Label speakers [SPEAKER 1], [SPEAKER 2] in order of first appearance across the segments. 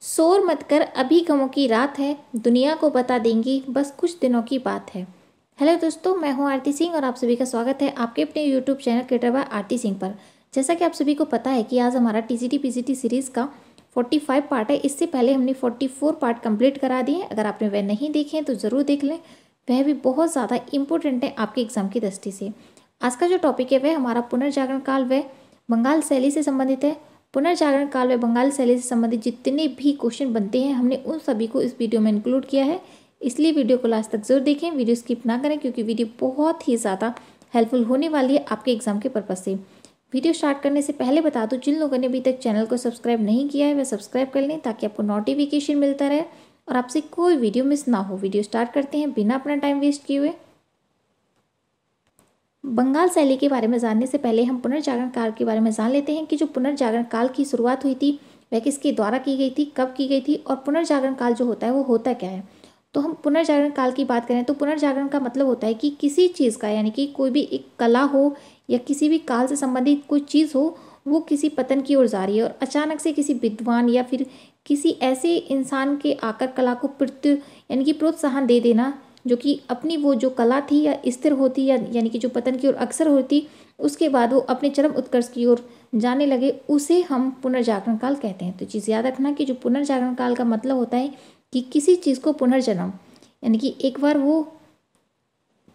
[SPEAKER 1] शोर मत कर अभी गमों की रात है, दुनिया को बता देंगी बस कुछ दिनों की बात है। हेलो दोस्तों, मैं हूं आरती सिंह और आप सभी का स्वागत है आपके अपने यूट्यूब चैनल क्रिएटर बाय आरती सिंह पर। जैसा कि आप सभी को पता है कि आज हमारा टीजीटी पीजीटी सीरीज़ का 45 पार्ट है। इससे पहले हमने 44 पार्ट कंप्लीट करा दिए। अगर आपने वह नहीं देखे हैं तो ज़रूर देख लें, वह भी बहुत ज़्यादा इंपॉर्टेंट है आपके एग्जाम की दृष्टि से। आज का जो टॉपिक है वह हमारा पुनर्जागरण काल व बंगाल शैली से संबंधित है। पुनर्जागरण काल में बंगाल शैली से संबंधित जितने भी क्वेश्चन बनते हैं हमने उन सभी को इस वीडियो में इंक्लूड किया है, इसलिए वीडियो को लास्ट तक जरूर देखें, वीडियो स्किप ना करें क्योंकि वीडियो बहुत ही ज़्यादा हेल्पफुल होने वाली है आपके एग्जाम के पर्पज़ से। वीडियो स्टार्ट करने से पहले बता दूं, जिन लोगों ने अभी तक चैनल को सब्सक्राइब नहीं किया है वह सब्सक्राइब कर लें ताकि आपको नोटिफिकेशन मिलता रहे और आपसे कोई वीडियो मिस ना हो। वीडियो स्टार्ट करते हैं बिना अपना टाइम वेस्ट किए हुए। बंगाल शैली के बारे में जानने से पहले हम पुनर्जागरण काल के बारे में जान लेते हैं कि जो पुनर्जागरण काल की शुरुआत हुई थी वह किसके द्वारा की गई थी, कब की गई थी और पुनर्जागरण काल जो होता है वो होता क्या है। तो हम पुनर्जागरण काल की बात करें तो पुनर्जागरण का मतलब होता है कि किसी चीज़ का, यानी कि कोई भी एक कला हो या किसी भी काल से संबंधित कोई चीज़ हो, वो किसी पतन की ओर जा रही है और अचानक से किसी विद्वान या फिर किसी ऐसे इंसान के आकर कला को यानी कि प्रोत्साहन दे देना जो कि अपनी वो जो कला थी या स्थिर होती या यानी कि जो पतन की ओर अक्सर होती, उसके बाद वो अपने चरम उत्कर्ष की ओर जाने लगे, उसे हम पुनर्जागरण काल कहते हैं। तो चीज़ याद रखना कि जो पुनर्जागरण काल का मतलब होता है कि किसी चीज़ को पुनर्जन्म, यानी कि एक बार वो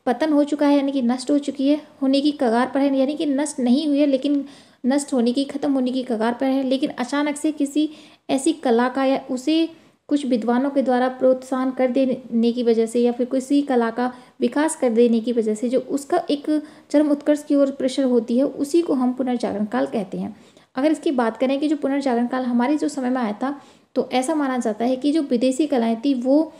[SPEAKER 1] पतन हो चुका है, यानी कि नष्ट हो चुकी है, होने की कगार पर है, यानी कि नष्ट नहीं हुई है लेकिन नष्ट होने की, खत्म होने की कगार पर है, लेकिन अचानक से किसी ऐसी कला का या उसे कुछ विद्वानों के द्वारा प्रोत्साहन कर देने की वजह से या फिर किसी कला का विकास कर देने की वजह से जो उसका एक चरम उत्कर्ष की ओर प्रेशर होती है, उसी को हम पुनर्जागरण काल कहते हैं। अगर इसकी बात करें कि जो पुनर्जागरण काल हमारे जो समय में आया था, तो ऐसा माना जाता है कि जो विदेशी कलाएं थी वो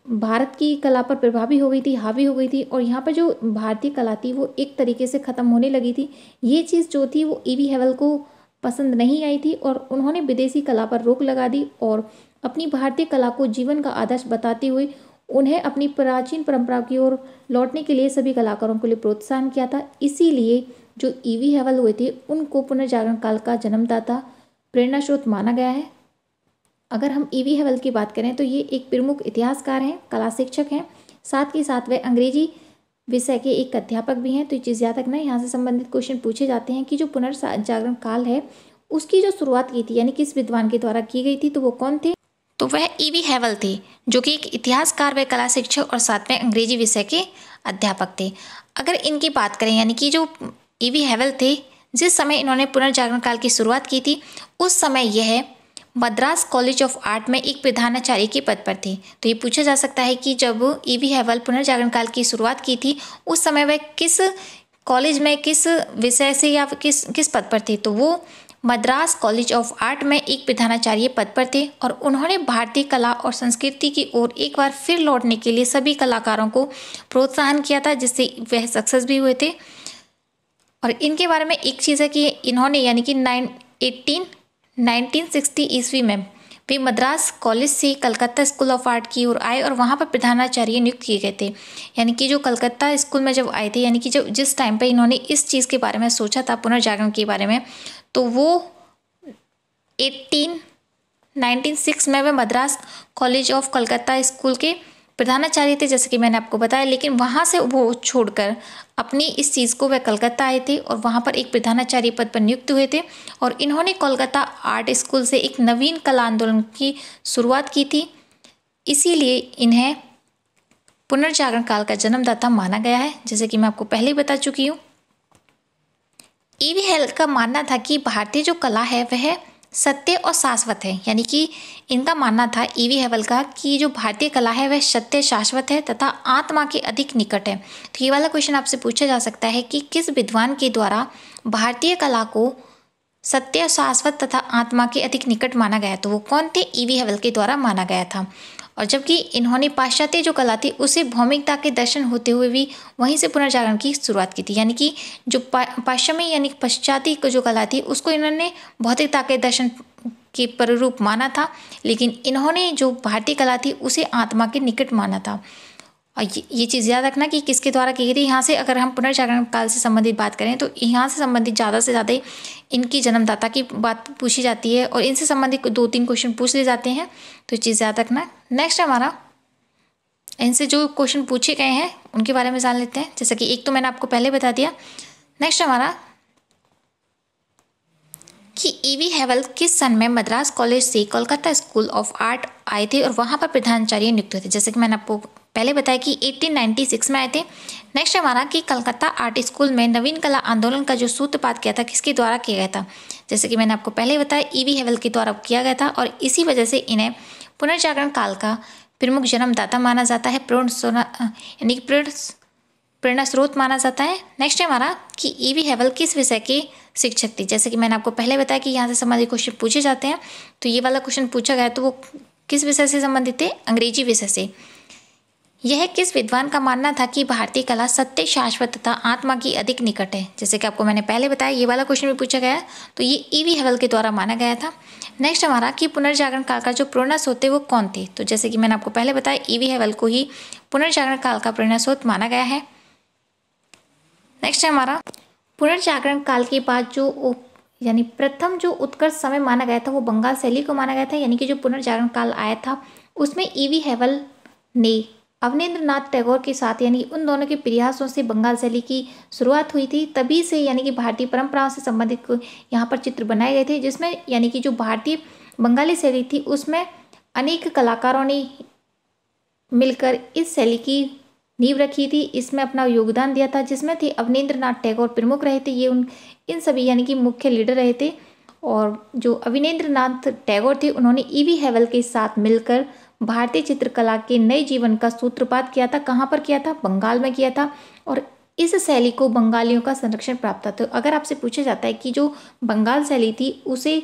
[SPEAKER 1] भारत की कला पर प्रभावी हो गई थी, हावी हो गई थी और यहाँ पर जो भारतीय कला थी वो एक तरीके से ख़त्म होने लगी थी। ये चीज़ जो थी वो ईवी हेवल को पसंद नहीं आई थी और उन्होंने विदेशी कला पर रोक लगा दी और अपनी भारतीय कला को जीवन का आदर्श बताते हुए उन्हें अपनी प्राचीन परंपरा की ओर लौटने के लिए सभी कलाकारों के लिए प्रोत्साहन किया था। इसीलिए जो ईवी हेवल हुए थे उनको पुनर्जागरण काल का जन्मदाता, प्रेरणा स्रोत माना गया है। अगर हम ईवी हेवल की बात करें तो ये एक प्रमुख इतिहासकार हैं, कला शिक्षक हैं, साथ ही साथ वे अंग्रेजी विषय के एक अध्यापक भी हैं। तो ये चीज़ याद रखना है, यहाँ से संबंधित क्वेश्चन पूछे जाते हैं कि जो पुनर्जागरण काल है उसकी जो शुरुआत की थी यानी किस विद्वान के द्वारा की गई थी, तो वो कौन थे? तो वह ईवी हेवल थे जो कि एक इतिहासकार व कला शिक्षक और साथ में अंग्रेजी विषय के अध्यापक थे। अगर इनकी बात करें, यानी कि जो ईवी हेवल थे, जिस समय इन्होंने पुनर्जागरण काल की शुरुआत की थी उस समय यह मद्रास कॉलेज ऑफ आर्ट में एक प्रधानाचार्य के पद पर थे। तो ये पूछा जा सकता है कि जब ईवी हेवल पुनर्जागरण काल की शुरुआत की थी उस समय वह किस कॉलेज में, किस विषय से या किस पद पर थे, तो वो मद्रास कॉलेज ऑफ आर्ट में एक प्रधानाचार्य पद पर थे और उन्होंने भारतीय कला और संस्कृति की ओर एक बार फिर लौटने के लिए सभी कलाकारों को प्रोत्साहन किया था, जिससे वह सक्सेस भी हुए थे। और इनके बारे में एक चीज़ है कि इन्होंने यानी कि 1960 ईस्वी में वे मद्रास कॉलेज से कलकत्ता स्कूल ऑफ आर्ट की ओर आए और वहाँ पर प्रधानाचार्य नियुक्त किए गए थे। यानी कि जो कलकत्ता स्कूल में जब आए थे, यानी कि जब जिस टाइम पे इन्होंने इस चीज़ के बारे में सोचा था पुनर्जागरण के बारे में, तो वो 1906 में वे Madras college of Calcutta school के प्रधानाचार्य थे, जैसे कि मैंने आपको बताया। लेकिन वहाँ से वो छोड़कर अपनी इस चीज़ को वह कलकत्ता आए थे और वहाँ पर एक प्रधानाचार्य पद पर नियुक्त हुए थे और इन्होंने कोलकाता आर्ट स्कूल से एक नवीन कला आंदोलन की शुरुआत की थी। इसीलिए इन्हें पुनर्जागरण काल का जन्मदाता माना गया है, जैसे कि मैं आपको पहले ही बता चुकी हूँ। ईवी हेवल का मानना था कि भारतीय जो कला है वह सत्य और शाश्वत है, यानी कि इनका मानना था ईवी हेवल का कि जो भारतीय कला है वह सत्य, शाश्वत है तथा आत्मा के अधिक निकट है। तो ये वाला क्वेश्चन आपसे पूछा जा सकता है कि किस विद्वान के द्वारा भारतीय कला को सत्य, शाश्वत तथा आत्मा के अधिक निकट माना गया, तो वो कौन थे? ईवी हेवल के द्वारा माना गया था। और जबकि इन्होंने पाश्चात्य जो कला थी उसे भौमिकता के दर्शन होते हुए भी वहीं से पुनर्जागरण की शुरुआत की थी, यानी कि जो पाश्चिमी यानी पाश्चात्य जो कला थी उसको इन्होंने भौतिकता के दर्शन के पररूप माना था, लेकिन इन्होंने जो भारतीय कला थी उसे आत्मा के निकट माना था। और ये चीज़ याद रखना कि किसके द्वारा की गई थी। यहाँ से अगर हम पुनर्जागरण काल से संबंधित बात करें तो यहाँ से संबंधित ज़्यादा से ज़्यादा इनकी जन्मदाता की बात पूछी जाती है और इनसे संबंधित 2-3 क्वेश्चन पूछ लिए जाते हैं, तो ये चीज़ याद रखना। नेक्स्ट हमारा इनसे जो क्वेश्चन पूछे गए हैं उनके बारे में जान लेते हैं, जैसा कि एक तो मैंने आपको पहले बता दिया। नेक्स्ट हमारा कि ईवी हैवल किस सन में मद्रास कॉलेज से कोलकाता स्कूल ऑफ आर्ट आए थे और वहाँ पर प्रधानाचार्य नियुक्त हुए थे, जैसे कि मैंने आपको पहले बताया कि 1896 में आए थे। नेक्स्ट हमारा कि कलकत्ता आर्ट स्कूल में नवीन कला आंदोलन का जो सूत्रपात किया था किसके द्वारा किया गया था, जैसे कि मैंने आपको पहले बताया ईवी हैवल के द्वारा किया गया था और इसी वजह से इन्हें पुनर्जागरण काल का प्रमुख जन्मदाता माना जाता है, यानी कि प्रेरणा स्रोत माना जाता है। नेक्स्ट है हमारा कि ईवी हैवल किस विषय के शिक्षक थे, जैसे कि मैंने आपको पहले बताया कि यहाँ से संबंधित क्वेश्चन पूछे जाते हैं, तो ये वाला क्वेश्चन पूछा गया तो वो किस विषय से संबंधित थे, अंग्रेजी विषय से। यह किस विद्वान का मानना था कि भारतीय कला सत्य, शाश्वत तथा आत्मा की अधिक निकट है, जैसे कि आपको मैंने पहले बताया ये वाला क्वेश्चन भी पूछा गया, तो ये ईवी हैवल के द्वारा माना गया था। नेक्स्ट हमारा कि पुनर्जागरण काल का जो प्रेरणा स्रोत थे वो कौन थे, तो जैसे कि मैंने आपको पहले बताया ईवी हैवल को ही पुनर्जागरण काल का प्रेरणा स्रोत माना गया है। नेक्स्ट है हमारा पुनर्जागरण काल के बाद जो यानी प्रथम जो उत्कर्ष समय माना गया था वो बंगाल शैली को माना गया था, यानी कि जो पुनर्जागरण काल आया था उसमें ईवी हैवल ने अवनींद्र नाथ टैगोर के साथ यानी उन दोनों के प्रयासों से बंगाल शैली की शुरुआत हुई थी। तभी से यानी कि भारतीय परंपराओं से संबंधित यहाँ पर चित्र बनाए गए थे, जिसमें यानी कि जो भारतीय बंगाली शैली थी उसमें अनेक कलाकारों ने मिलकर इस शैली की नींव रखी थी, इसमें अपना योगदान दिया था, जिसमें थे अवनींद्र नाथ टैगोर प्रमुख रहे थे, ये इन सभी यानी कि मुख्य लीडर रहे थे। और जो अवनींद्र नाथ टैगोर थे उन्होंने ईवी हैवल के साथ मिलकर भारतीय चित्रकला के नए जीवन का सूत्रपात किया था। कहाँ पर किया था, बंगाल में किया था, और इस शैली को बंगालियों का संरक्षण प्राप्त था। तो अगर आपसे पूछा जाता है कि जो बंगाल शैली थी उसे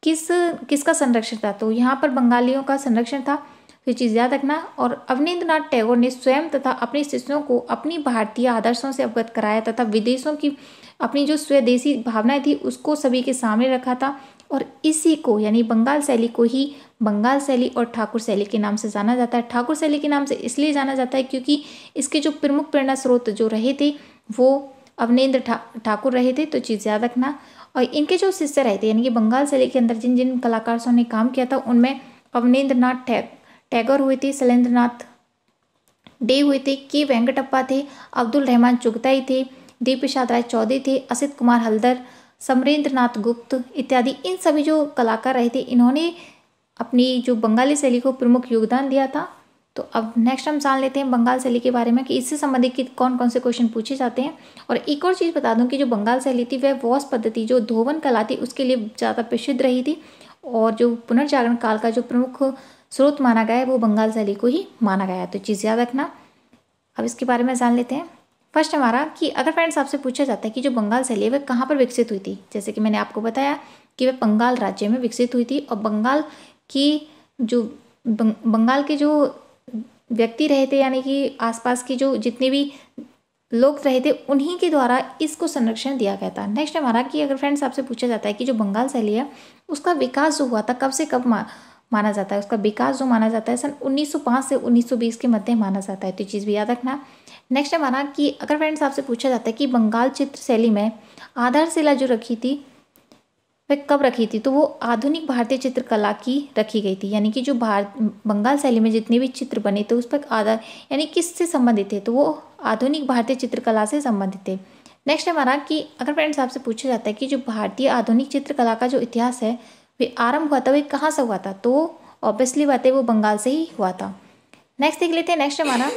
[SPEAKER 1] किसका संरक्षण था, तो यहाँ पर बंगालियों का संरक्षण था, तो ये चीज़ याद रखना। और अवनींद्र नाथ टैगोर ने स्वयं तथा अपने शिष्यों को अपनी भारतीय आदर्शों से अवगत कराया तथा विदेशों की अपनी जो स्वदेशी भावनाएं थी उसको सभी के सामने रखा था, और इसी को यानी बंगाल शैली को ही बंगाल शैली और ठाकुर शैली के नाम से जाना जाता है। ठाकुर शैली के नाम से इसलिए जाना जाता है क्योंकि इसके जो प्रमुख प्रेरणा स्रोत जो रहे थे वो अवनींद्र ठाकुर रहे थे, तो चीज़ याद रखना। और इनके जो शिष्य रहे थे यानी कि बंगाल शैली के अंदर जिन जिन कलाकारों ने काम किया था उनमें अवनींद्र नाथ टैगोर हुए थे, शैलेंद्र नाथ डे हुए थे, के वेंकटप्पा थे, अब्दुल रहमान चुगताई थे, देव प्रसाद राय चौधरी थे, असित कुमार हल्दर, समरेंद्र नाथ गुप्त इत्यादि। इन सभी जो कलाकार रहे थे इन्होंने अपनी जो बंगाली शैली को प्रमुख योगदान दिया था। तो अब नेक्स्ट हम जान लेते हैं बंगाल शैली के बारे में कि इससे संबंधित कौन कौन से क्वेश्चन पूछे जाते हैं। और एक और चीज़ बता दूं कि जो बंगाल शैली थी वह वॉस पद्धति जो धोवन कला थी उसके लिए ज़्यादा प्रसिद्ध रही थी, और जो पुनर्जागरण काल का जो प्रमुख स्रोत माना गया है वो बंगाल शैली को ही माना गया है, तो चीज़ याद रखना। अब इसके बारे में जान लेते हैं। फर्स्ट हमारा कि अगर फ्रेंड्स आपसे पूछा जाता है कि जो बंगाल शैली है वह कहाँ पर विकसित हुई थी, जैसे कि मैंने आपको बताया कि वह बंगाल राज्य में विकसित हुई थी, और बंगाल की जो बंगाल के जो व्यक्ति रहे थे यानी कि आसपास की जो जितने भी लोग रहे थे उन्हीं के द्वारा इसको संरक्षण दिया गया था। नेक्स्ट हमारा कि अगर फ्रेंड्स आपसे पूछा जाता है कि जो बंगाल शैली है उसका विकास जो हुआ था कब से कब माना जाता है, उसका विकास जो माना जाता है सन 1905 से 1920 के मध्य माना जाता है, तो चीज़ भी याद रखना। नेक्स्ट हमारा कि अगर फ्रेंड्स आपसे पूछा जाता है कि बंगाल चित्र शैली में आधारशिला जो रखी थी वह कब रखी थी, तो वो आधुनिक भारतीय चित्रकला की रखी गई थी, यानी कि जो बंगाल शैली में जितने भी चित्र बने थे उस पर आधार यानी किससे संबंधित थे, तो वो आधुनिक भारतीय चित्रकला से संबंधित थे। नेक्स्ट हमारा कि अगर फ्रेंड्स आपसे पूछा जाता है कि जो भारतीय आधुनिक चित्रकला का जो इतिहास है वे आरंभ हुआ था वे कहाँ से हुआ था, तो ऑब्वियसली बात है वो बंगाल से ही हुआ था। नेक्स्ट देख लेते हैं। नेक्स्ट हमारा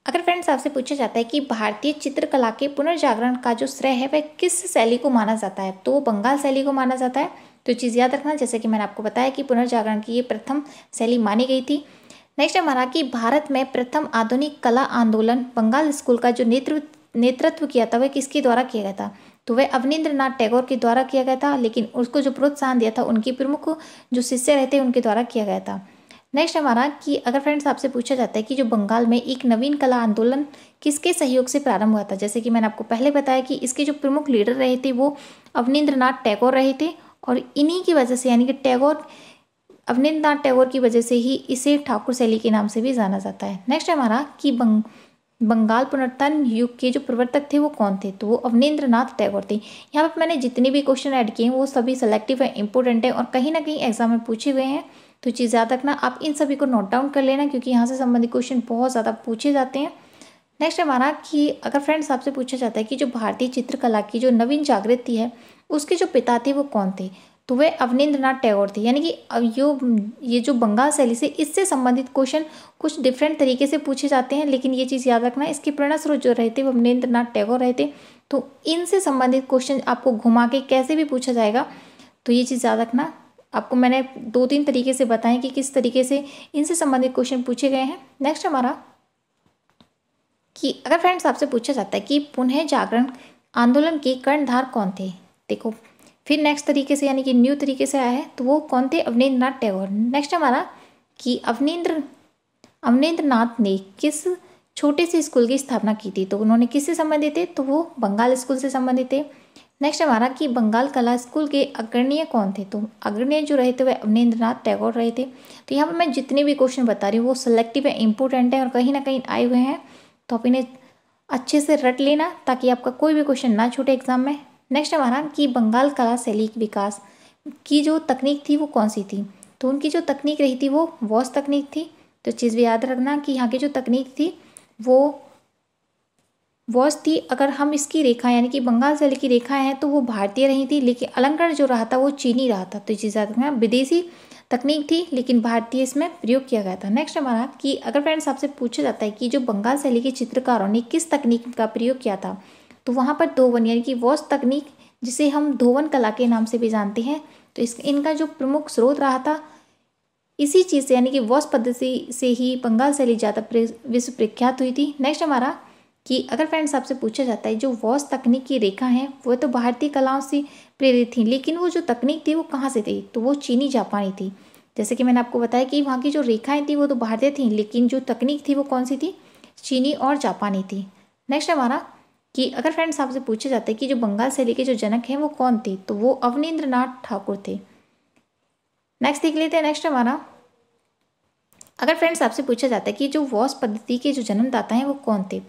[SPEAKER 1] अगर फ्रेंड्स आपसे पूछा जाता है कि भारतीय चित्रकला के पुनर्जागरण का जो श्रेय है वह किस शैली को माना जाता है, तो वो बंगाल शैली को माना जाता है, तो चीज़ याद रखना जैसे कि मैंने आपको बताया कि पुनर्जागरण की ये प्रथम शैली मानी गई थी। नेक्स्ट हमारा कि भारत में प्रथम आधुनिक कला आंदोलन बंगाल स्कूल का जो नेतृत्व किया था वह किसके द्वारा किया गया था, तो वह अवनींद्र नाथ टैगोर के द्वारा किया गया था, लेकिन उसको जो प्रोत्साहन दिया था उनके प्रमुख जो शिष्य रहते उनके द्वारा किया गया था। नेक्स्ट हमारा कि अगर फ्रेंड्स आपसे पूछा जाता है कि जो बंगाल में एक नवीन कला आंदोलन किसके सहयोग से प्रारंभ हुआ था, जैसे कि मैंने आपको पहले बताया कि इसके जो प्रमुख लीडर रहे थे वो अवनींद्र नाथ टैगोर रहे थे, और इन्हीं की वजह से यानी कि टैगोर अवनींद्रनाथ टैगोर की वजह से ही इसे ठाकुर शैली के नाम से भी जाना जाता है। नेक्स्ट है हमारा कि बंगाल पुनरुत्थान युग के जो प्रवर्तक थे वो कौन थे, तो वो अवनींद्रनाथ टैगोर थे। यहाँ पर मैंने जितने भी क्वेश्चन ऐड किए हैं वो सभी सेलेक्टिव है, इंपॉर्टेंट है और कहीं ना कहीं एग्जाम में पूछे हुए हैं, तो चीज़ याद रखना। आप इन सभी को नोट डाउन कर लेना क्योंकि यहाँ से संबंधित क्वेश्चन बहुत ज़्यादा पूछे जाते हैं। नेक्स्ट हमारा कि अगर फ्रेंड्स आपसे पूछा जाता है कि जो भारतीय चित्रकला की जो नवीन जागृति है उसके जो पिता थे वो कौन थे, तो वे अवनींद्रनाथ टैगोर थे। यानी कि ये जो बंगाल शैली से इससे संबंधित क्वेश्चन कुछ डिफरेंट तरीके से पूछे जाते हैं, लेकिन ये चीज़ याद रखना इसके प्रेरणा स्रोत जो रहे थे वो अवनींद्रनाथ टैगोर रहे थे। तो इनसे संबंधित क्वेश्चन आपको घुमा के कैसे भी पूछा जाएगा, तो ये चीज़ याद रखना। आपको मैंने 2-3 तरीके से बताएं कि किस तरीके से इनसे संबंधित क्वेश्चन पूछे गए हैं। नेक्स्ट हमारा कि अगर फ्रेंड्स आपसे पूछा जाता है कि पुनः जागरण आंदोलन के कर्णधार कौन थे, देखो फिर नेक्स्ट तरीके से यानी कि न्यू तरीके से आया है, तो वो कौन थे, अवनींद्रनाथ टैगोर। नेक्स्ट हमारा कि अवनींद्रनाथ ने किस छोटे से स्कूल की स्थापना की थी, तो उन्होंने किससे संबंधित थे, तो वो बंगाल स्कूल से संबंधित थे। नेक्स्ट हमारा कि बंगाल कला स्कूल के अग्रणीय कौन थे, तो अग्रणीय जो रहे थे वह अवनींद्रनाथ टैगोर रहे थे। तो यहाँ पर मैं जितने भी क्वेश्चन बता रही हूँ वो सिलेक्टिव है, इंपॉर्टेंट है और कहीं ना कहीं आए हुए हैं, तो आप इन्हें अच्छे से रट लेना ताकि आपका कोई भी क्वेश्चन ना छूटे एग्जाम में। नेक्स्ट हमारा कि बंगाल कला शैली विकास की जो तकनीक थी वो कौन सी थी, तो उनकी जो तकनीक रही थी वो वॉश तकनीक थी। तो चीज़ भी याद रखना कि यहाँ की जो तकनीक थी वो वॉश थी। अगर हम इसकी रेखा यानी कि बंगाल शैली की रेखाएं हैं तो वो भारतीय रही थी, लेकिन अलंकरण जो रहा था वो चीनी रहा था। तो चीज़ याद रखना विदेशी तकनीक थी लेकिन भारतीय इसमें प्रयोग किया गया था। नेक्स्ट हमारा कि अगर फ्रेंड्स आपसे पूछा जाता है कि जो बंगाल शैली के चित्रकारों ने किस तकनीक का प्रयोग किया था, तो वहाँ पर धोवन यानी कि वॉश तकनीक जिसे हम धोवन कला के नाम से भी जानते हैं, तो इनका जो प्रमुख स्रोत रहा था इसी चीज़ से यानी कि वॉश पद्धति से ही बंगाल शैली ज़्यादा विश्व प्रख्यात हुई थी। नेक्स्ट हमारा कि अगर फ्रेंड्स आपसे पूछा जाता है जो वॉश तकनीक की रेखा है वो तो भारतीय कलाओं से प्रेरित थी, लेकिन वो जो तकनीक थी वो कहाँ से थी, तो वो चीनी जापानी थी। जैसे कि मैंने आपको बताया कि वहाँ की जो रेखाएं थी वो तो भारतीय थी, लेकिन जो तकनीक थी वो कौन सी थी, चीनी और जापानी थी। नेक्स्ट हमारा कि अगर फ्रेंड्स आपसे पूछा जाता है कि जो बंगाल शैली के जो जनक हैं वो कौन थे, तो वो अवनींद्रनाथ ठाकुर थे। नेक्स्ट देख लेते हैं। नेक्स्ट हमारा अगर फ्रेंड्स आपसे पूछा जाता है कि जो वॉश पद्धति के जो जन्मदाता हैं वो कौन थे,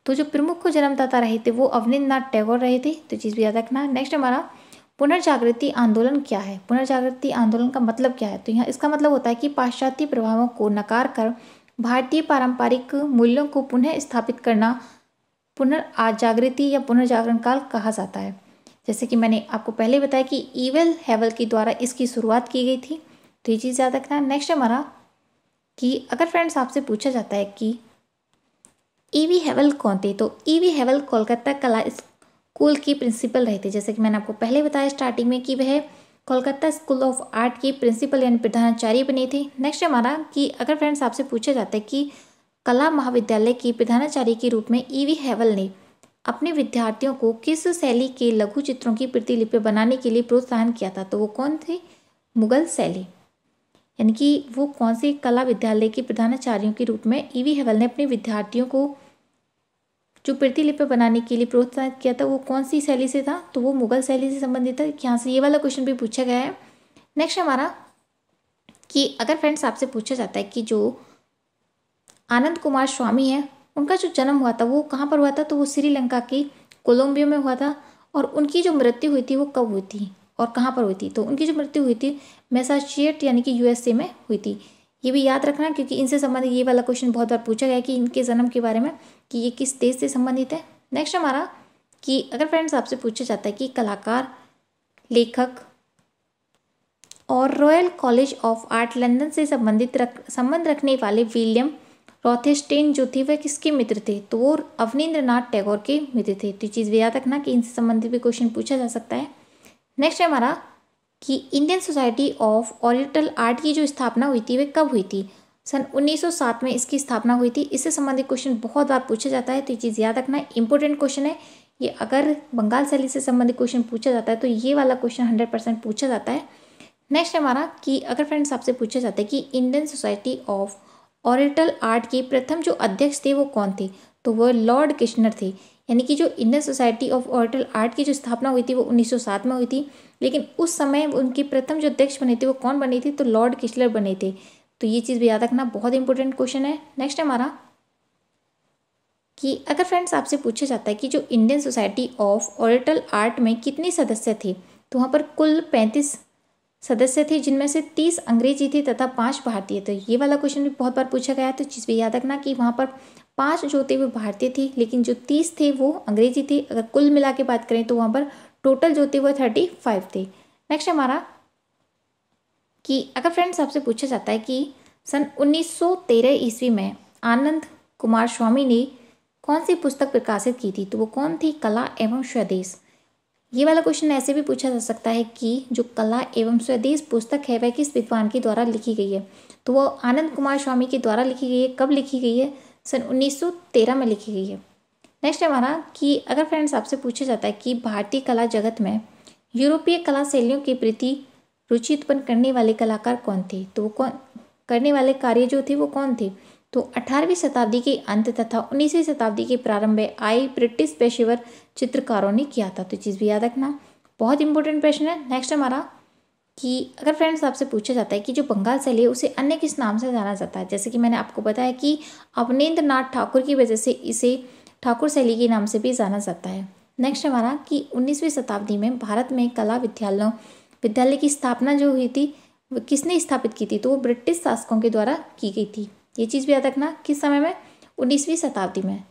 [SPEAKER 1] तो जो प्रमुख जन्मदाता रहे थे वो अवनींद्रनाथ टैगोर रहे थे। तो चीज़ भी याद रखना। नेक्स्ट हमारा पुनर्जागृति आंदोलन क्या है, पुनर्जागृति आंदोलन का मतलब क्या है, तो यहाँ इसका मतलब होता है कि पाश्चात्य प्रभावों को नकार कर भारतीय पारंपरिक मूल्यों को पुनः स्थापित करना पुनर्जागृति या पुनर्जागरण काल कहा जाता है। जैसे कि मैंने आपको पहले बताया कि ईवेल हैवल के द्वारा इसकी शुरुआत की गई थी, तो ये चीज़ याद रखना। नेक्स्ट हमारा कि अगर फ्रेंड्स आपसे पूछा जाता है कि ईवी हैवल कौन थे, तो ईवी हैवल कोलकाता कला स्कूल की प्रिंसिपल रहे थे। जैसे कि मैंने आपको पहले बताया स्टार्टिंग में कि वह कोलकाता स्कूल ऑफ आर्ट के प्रिंसिपल यानी प्रधानाचार्य बने थे। नेक्स्ट हमारा कि अगर फ्रेंड्स आपसे पूछा जाता है कि कला महाविद्यालय के प्रधानाचार्य के रूप में ईवी हैवल ने अपने विद्यार्थियों को किस शैली के लघु चित्रों की प्रतिलिपि बनाने के लिए प्रोत्साहन किया था, तो वो कौन थे, मुगल शैली। यानी कि वो कौन से कला विद्यालय के प्रधानाचार्यों के रूप में ईवी हैवल ने अपने विद्यार्थियों को जो प्रतिलिपि बनाने के लिए प्रोत्साहित किया था वो कौन सी शैली से था, तो वो मुगल शैली से संबंधित था। यहाँ से ये वाला क्वेश्चन भी पूछा गया है। नेक्स्ट हमारा कि अगर फ्रेंड्स आपसे पूछा जाता है कि जो आनंद कुमार स्वामी है उनका जो जन्म हुआ था वो कहाँ पर हुआ था, तो वो श्रीलंका के कोलंबियो में हुआ था। और उनकी जो मृत्यु हुई थी वो कब हुई थी और कहाँ पर हुई थी, तो उनकी जो मृत्यु हुई थी मैसाचुसेट्स यानी कि यूएसए में हुई थी। ये भी याद रखना क्योंकि इनसे संबंधित ये वाला क्वेश्चन बहुत बार पूछा गया है कि इनके जन्म के बारे में कि ये किस देश से संबंधित है। नेक्स्ट हमारा कि अगर फ्रेंड्स आपसे पूछा जाता है कि कलाकार, लेखक और royal college of art London से संबंध रखने वाले विलियम रॉथेस्टेन जो थे वह किसके मित्र थे, तो वो अवनींद्रनाथ टैगोर के मित्र थे। तो चीज़ भी याद रखना कि इनसे संबंधित भी क्वेश्चन पूछा जा सकता है। नेक्स्ट है हमारा कि Indian society of oriental art की जो स्थापना हुई थी वह कब हुई थी, सन 1907 में इसकी स्थापना हुई थी। इससे संबंधित क्वेश्चन बहुत बार पूछा जाता है, तो ये चीज़ याद रखना, इंपॉर्टेंट क्वेश्चन है ये। अगर बंगाल शैली से संबंधित क्वेश्चन पूछा जाता है तो ये वाला क्वेश्चन 100% पूछा जाता है। नेक्स्ट हमारा कि अगर फ्रेंड्स आपसे पूछा जाता है कि Indian society of oriental art के प्रथम जो अध्यक्ष थे वो कौन थे, तो वो लॉर्ड किशनर थे। यानी कि जो Indian society of oriental art की जो स्थापना हुई थी वो 1907 में हुई थी, लेकिन उस समय उनके प्रथम जो अध्यक्ष बने थे वो कौन बने थे, तो लॉर्ड किचलर बने थे। तो ये चीज़ भी याद रखना, बहुत इंपॉर्टेंट क्वेश्चन है। नेक्स्ट हमारा कि अगर फ्रेंड्स आपसे पूछा जाता है कि जो Indian society of oriental art में कितने सदस्य थे, तो वहाँ पर कुल 35 सदस्य थे, जिनमें से 30 अंग्रेजी थे तथा 5 भारतीय। तो ये वाला क्वेश्चन भी बहुत बार पूछा गया है, तो चीज़ भी याद रखना कि वहाँ पर 5 जो थे वो भारतीय थे, लेकिन जो 30 थे वो अंग्रेजी थे। अगर कुल मिला के बात करें तो वहाँ पर टोटल जो थे वो 35 थे। नेक्स्ट हमारा कि अगर फ्रेंड्स आपसे पूछा जाता है कि सन 1913 ईस्वी में आनंद कुमार स्वामी ने कौन सी पुस्तक प्रकाशित की थी, तो वो कौन थी, कला एवं स्वदेश। ये वाला क्वेश्चन ऐसे भी पूछा जा सकता है कि जो कला एवं स्वदेश पुस्तक है वह किस विद्वान के द्वारा लिखी गई है, तो वो आनंद कुमार स्वामी के द्वारा लिखी गई है। कब लिखी गई है, सन 1913 में लिखी गई है। नेक्स्ट हमारा कि अगर फ्रेंड्स आपसे पूछा जाता है कि भारतीय कला जगत में यूरोपीय कला शैलियों के प्रति रुचि उत्पन्न करने वाले कलाकार कौन थे, तो वो कौन करने वाले कार्य जो थे वो कौन थे, तो 18वीं शताब्दी के अंत तथा 19वीं शताब्दी के प्रारंभ में आए ब्रिटिश पेशेवर चित्रकारों ने किया था। तो चीज़ भी याद रखना, बहुत इंपॉर्टेंट प्रश्न है। नेक्स्ट हमारा कि अगर फ्रेंड्स आपसे पूछा जाता है कि जो बंगाल शैली है उसे अन्य किस नाम से जाना जाता है, जैसे कि मैंने आपको बताया कि अवनींद्र नाथ ठाकुर की वजह से इसे ठाकुर शैली के नाम से भी जाना जाता है। नेक्स्ट हमारा कि 19वीं शताब्दी में भारत में कला विद्यालय की स्थापना जो हुई थी वो किसने स्थापित की थी, तो वो ब्रिटिश शासकों के द्वारा की गई थी। ये चीज़ भी याद रखना, किस समय में, 19वीं शताब्दी में।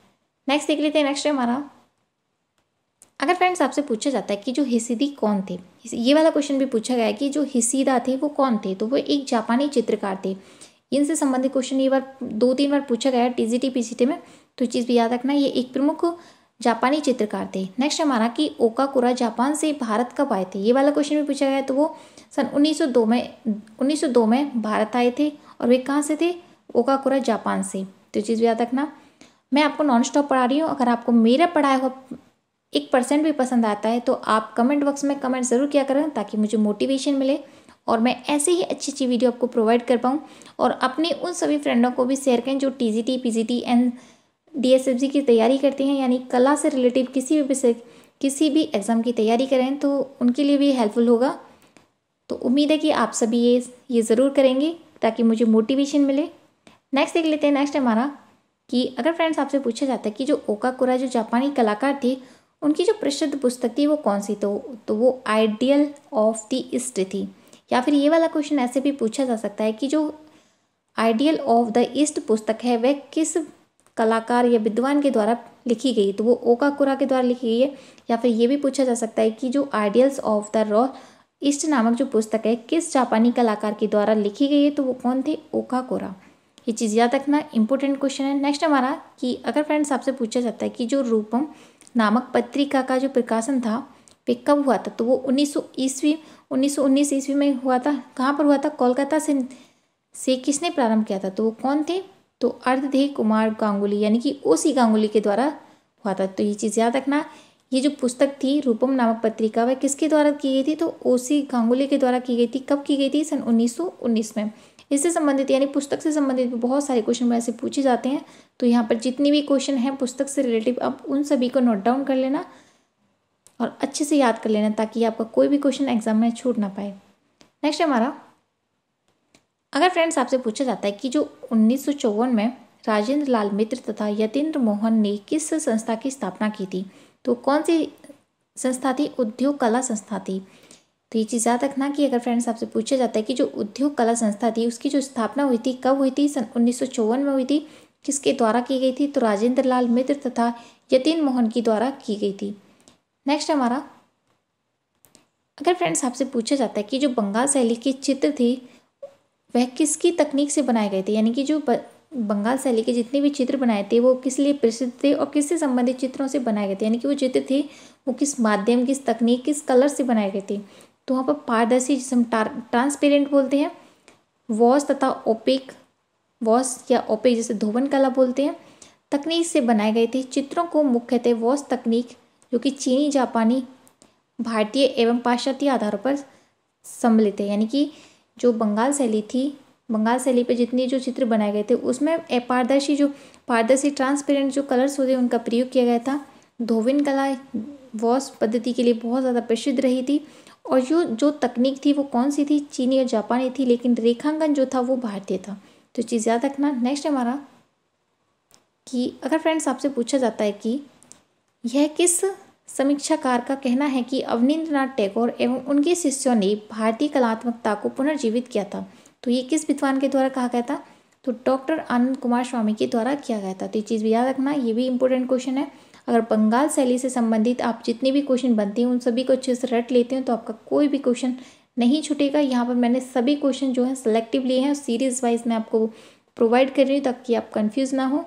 [SPEAKER 1] नेक्स्ट देख लेते हैं। नेक्स्ट है हमारा अगर फ्रेंड्स आपसे पूछा जाता है कि जो हिसिदी कौन थे, ये वाला क्वेश्चन भी पूछा गया है कि जो हिसिदा थे वो कौन थे, तो वो एक जापानी चित्रकार थे। इनसे संबंधित क्वेश्चन ये बार 2-3 बार पूछा गया है टीजीटी पीसीटी में, तो चीज़ भी याद रखना, ये एक प्रमुख जापानी चित्रकार थे। नेक्स्ट हमारा कि ओकाकुरा जापान से भारत कब आए थे, ये वाला क्वेश्चन भी पूछा गया है, तो वो सन 1902 में भारत आए थे। और वे कहाँ से थे, ओकाकुरा जापान से। तो चीज़ भी याद रखना, मैं आपको नॉन स्टॉप पढ़ा रही हूँ। अगर आपको मेरा पढ़ाया हुआ 1% भी पसंद आता है तो आप कमेंट बॉक्स में कमेंट ज़रूर किया करें, ताकि मुझे मोटिवेशन मिले और मैं ऐसे ही अच्छी अच्छी वीडियो आपको प्रोवाइड कर पाऊँ। और अपने उन सभी फ्रेंडों को भी शेयर करें जो टीजीटी पीजीटी एंड डीएसएफजी की तैयारी करते हैं, यानी कला से रिलेटिव किसी भी विषय किसी भी एग्ज़ाम की तैयारी करें, तो उनके लिए भी हेल्पफुल होगा। तो उम्मीद है कि आप सभी ये ज़रूर करेंगे ताकि मुझे मोटिवेशन मिले। नेक्स्ट देख लेते हैं। नेक्स्ट हमारा कि अगर फ्रेंड्स आपसे पूछा जाता है कि जो ओकाकुरा जो जापानी कलाकार थे उनकी जो प्रसिद्ध पुस्तक थी वो कौन सी, तो वो आइडियल ऑफ द ईस्ट थी। या फिर ये वाला क्वेश्चन ऐसे भी पूछा जा सकता है कि जो आइडियल ऑफ द ईस्ट पुस्तक है वह किस कलाकार या विद्वान के द्वारा लिखी गई, तो वो ओकाकुरा के द्वारा लिखी गई है। या फिर ये भी पूछा जा सकता है कि जो ideals of the raw east नामक जो पुस्तक है किस जापानी कलाकार के द्वारा लिखी गई है, तो वो कौन थे, ओकाकुरा। ये चीज़ याद रखना, इंपॉर्टेंट क्वेश्चन है। नेक्स्ट हमारा कि अगर फ्रेंड्स आपसे पूछा जाता है कि जो रूपम नामक पत्रिका का जो प्रकाशन था वे कब हुआ था, तो वो 1919 ईस्वी में हुआ था। कहाँ पर हुआ था, कोलकाता से किसने प्रारंभ किया था, तो वो कौन थे, तो अर्धदेह कुमार गांगुली यानी कि ओसी गांगुली के द्वारा हुआ था। तो ये चीज़ याद रखना, ये जो पुस्तक थी रूपम नामक पत्रिका वह किसके द्वारा की गई थी, तो ओसी गांगुली के द्वारा की गई थी। कब की गई थी, सन 1919 में। इससे संबंधित यानी पुस्तक से संबंधित बहुत सारे क्वेश्चन ऐसे पूछे जाते हैं, तो यहाँ पर जितनी भी क्वेश्चन हैं पुस्तक से रिलेटिव आप उन सभी को नोट डाउन कर लेना और अच्छे से याद कर लेना, ताकि आपका कोई भी क्वेश्चन एग्जाम में छूट ना पाए। नेक्स्ट हमारा अगर फ्रेंड्स आपसे पूछा जाता है कि जो 1954 में राजेंद्र लाल मित्र तथा यतीन्द्र मोहन ने किस संस्था की स्थापना की थी, तो कौन सी संस्था थी, उद्योग कला संस्था थी। तो ये चीज़ याद रखना कि अगर फ्रेंड्स आपसे पूछा जाता है कि जो उद्योग कला संस्था थी उसकी जो स्थापना हुई थी कब हुई थी, सन 1954 में हुई थी। किसके द्वारा की गई थी, तो राजेंद्र लाल मित्र तथा यतीन्द्र मोहन की द्वारा की गई थी। नेक्स्ट हमारा अगर फ्रेंड्स आपसे पूछा जाता है कि जो बंगाल शैली के चित्र थे वह किसकी तकनीक से बनाए गए थे, यानी कि जो बंगाल शैली के जितने भी चित्र बनाए थे वो किस लिए प्रसिद्ध थे और किससे संबंधित चित्रों से बनाए गए थे, यानी कि वो चित्र थे वो किस माध्यम, किस तकनीक, किस कलर से बनाए गए थे। तो वहाँ पर पारदर्शी जिसे हम ट्रांसपेरेंट बोलते हैं, वॉश तथा ओपेक, वॉश या ओपेक जिसे धोवन कला बोलते हैं, तकनीक से बनाए गए थे। चित्रों को मुख्यतः वॉश तकनीक जो कि चीनी, जापानी, भारतीय एवं पाश्चात्य आधारों पर सम्मिलित है, यानी कि जो बंगाल शैली थी, बंगाल शैली पे जितने जो चित्र बनाए गए थे उसमें पारदर्शी ट्रांसपेरेंट जो कलर्स होते हैं उनका प्रयोग किया गया था। धोबिन कला वॉश पद्धति के लिए बहुत ज़्यादा प्रसिद्ध रही थी। और जो तकनीक थी वो कौन सी थी, चीनी और जापानी थी, लेकिन रेखांकन जो था वो भारतीय था। तो चीज़ याद रखना। नेक्स्ट हमारा कि अगर फ्रेंड्स आपसे पूछा जाता है कि यह किस समीक्षाकार का कहना है कि अवनींद्रनाथ टैगोर एवं उनके शिष्यों ने भारतीय कलात्मकता को पुनर्जीवित किया था, तो ये किस विद्वान के द्वारा कहा गया था, तो डॉक्टर आनंद कुमार स्वामी के द्वारा किया गया था। तो ये चीज़ भी याद रखना, ये भी इंपॉर्टेंट क्वेश्चन है। अगर बंगाल शैली से संबंधित आप जितने भी क्वेश्चन बनते हैं उन सभी को अच्छे से रट लेते हैं तो आपका कोई भी क्वेश्चन नहीं छूटेगा। यहाँ पर मैंने सभी क्वेश्चन जो है सेलेक्टिव लिए हैं, सीरीज वाइज मैं आपको प्रोवाइड कर रही हूँ ताकि आप कन्फ्यूज़ ना हो।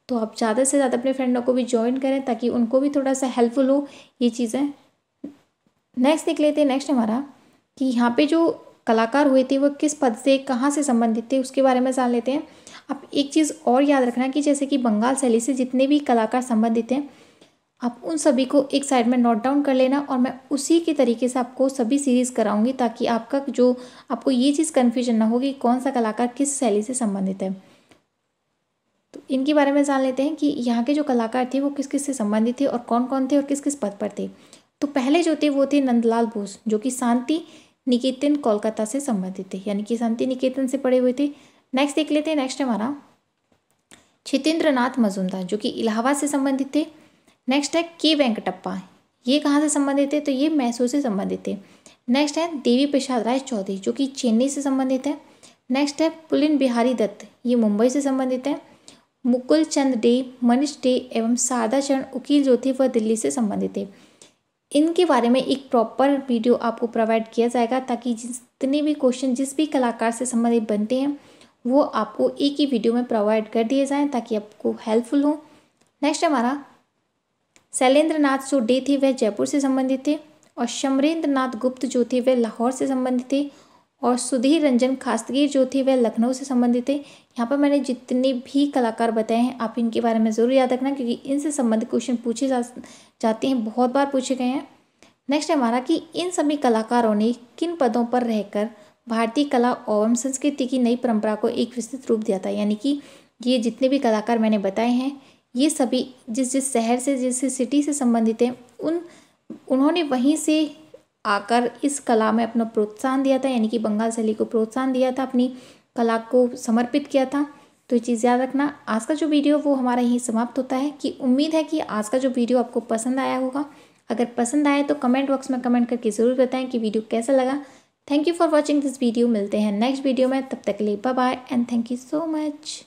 [SPEAKER 1] तो आप ज़्यादा से ज़्यादा अपने फ्रेंडों को भी ज्वाइन करें ताकि उनको भी थोड़ा सा हेल्पफुल हो ये चीज़ें। नेक्स्ट देख लेते हैं। नेक्स्ट हमारा कि यहाँ पे जो कलाकार हुए थे वो किस पद से कहाँ से संबंधित थे उसके बारे में जान लेते हैं। आप एक चीज़ और याद रखना कि जैसे कि बंगाल शैली से जितने भी कलाकार संबंधित हैं आप उन सभी को एक साइड में नोट डाउन कर लेना, और मैं उसी के तरीके से आपको सभी सीरीज़ कराऊंगी ताकि आपको ये चीज़ कन्फ्यूजन ना हो कि कौन सा कलाकार किस शैली से संबंधित है। तो इनके बारे में जान लेते हैं कि यहाँ के जो कलाकार थे वो किस किस से संबंधित थे और कौन कौन थे और किस किस पद पर थे। तो पहले जो थे वो थे नंदलाल बोस, जो कि शांति निकेतन कोलकाता से संबंधित थे, यानी कि शांति निकेतन से पढ़े हुए थे। नेक्स्ट देख लेते हैं। नेक्स्ट हमारा छितेंद्र नाथ मजूमदार, जो कि इलाहाबाद से संबंधित थे। नेक्स्ट है के वेंकटप्पा, ये कहाँ से संबंधित थे, तो ये मैसूर से संबंधित थे। नेक्स्ट है देवी प्रसाद राय चौधरी, जो कि चेन्नई से संबंधित है। नेक्स्ट है पुलिन बिहारी दत्त, ये मुंबई से संबंधित है। मुकुल चंद डे, मनीष डे एवं शारदा चरण उकील जो थे वह दिल्ली से संबंधित थे। इनके बारे में एक प्रॉपर वीडियो आपको प्रोवाइड किया जाएगा ताकि जितने भी क्वेश्चन जिस भी कलाकार से संबंधित बनते हैं वो आपको एक ही वीडियो में प्रोवाइड कर दिए जाएँ ताकि आपको हेल्पफुल हो। नेक्स्ट हमारा शैलेंद्र नाथ जो डे थे वह जयपुर से संबंधित थे, और शमरेंद्र नाथ गुप्त जो थे वह लाहौर से संबंधित थे, और सुधीर रंजन खास्तगीर जो थे वह लखनऊ से संबंधित थे। यहाँ पर मैंने जितने भी कलाकार बताए हैं आप इनके बारे में ज़रूर याद रखना क्योंकि इनसे संबंधित क्वेश्चन पूछे जाते हैं, बहुत बार पूछे गए हैं। नेक्स्ट हमारा कि इन सभी कलाकारों ने किन पदों पर रहकर भारतीय कला एवं संस्कृति की नई परंपरा को एक विस्तृत रूप दिया था, यानी कि ये जितने भी कलाकार मैंने बताए हैं ये सभी जिस शहर से जिस सिटी से संबंधित हैं उन्होंने वहीं से आकर इस कला में अपना प्रोत्साहन दिया था, यानी कि बंगाल शैली को प्रोत्साहन दिया था, अपनी कला को समर्पित किया था। तो ये चीज़ याद रखना। आज का जो वीडियो वो हमारा यहीं समाप्त होता है। कि उम्मीद है कि आज का जो वीडियो आपको पसंद आया होगा। अगर पसंद आए तो कमेंट बॉक्स में कमेंट करके ज़रूर बताएं कि वीडियो कैसा लगा। Thank you for watching this video. मिलते हैं नेक्स्ट वीडियो में, तब तक के लिए bye bye and thank you so much.